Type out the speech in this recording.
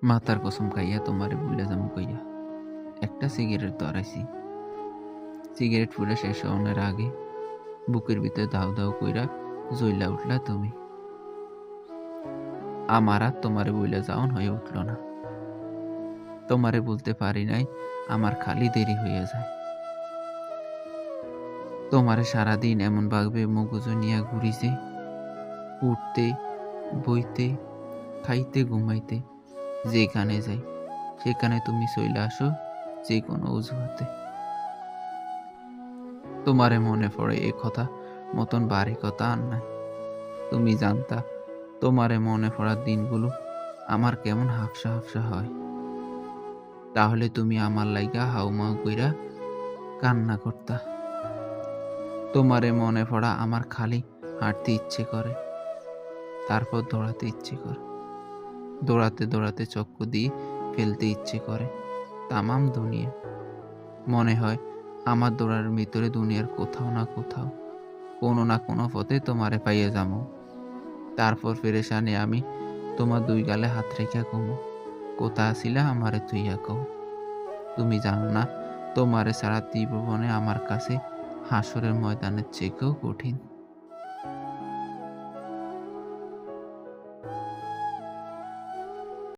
মাথার কসম খাইয়া তোমারে ভুলে যাবো কইয়া একটা সিগারেট ধরাইছি। সিগারেট পুরা শেষ হওয়ার আগে বুকের ভিতরে দাউ দাউ কইরা জ্বইলা উঠলা তুমি। আমার আর তোমারে বইলা যাওন হয়ে উঠল না। তোমারে বলতে পারি নাই, আমার খালি দেরি হইয়া যায়। তোমারে সারাদিন এমন ভাবে মগজু নিয়া ঘুরিছে, উঠতে বইতে খাইতে ঘুমাইতে যেখানে যাই সেখানে তুমি চইলা আসো যে কোনো অজুহাতে। তোমারে মনে পড়ে এ কথা মতন ভারী কথা আর নাই। তুমি জানতা তোমারে মনে পড়ার দিনগুলো আমার কেমন হাফসা হাফসা হয়, তাহলে তুমি আমার লাইগা হাউমাউ কইরা কান্না করতা। তোমারে মনে পড়া আমার খালি হাঁটতে ইচ্ছে করে, তারপর দৌড়াতে ইচ্ছে করে, দৌড়াতে দৌড়াতে চক্কু দিয়ে ফেলতে ইচ্ছে করে তামাম দুনিয়া। মনে হয় আমার দৌড়ার ভিতরে দুনিয়ার কোথাও না কোথাও কোনো না কোনো পথে তোমারে পাইয়া যাবো। তারপর পেরেশানে আমি তোমার দুই গালে হাত রেখা কমো, কোথা আসিলা আমারে তুইয়া কও। তুমি জানো না তোমারে সারা তীব্রবনে আমার কাছে হাসরের ময়দানের চেয়েও কঠিন।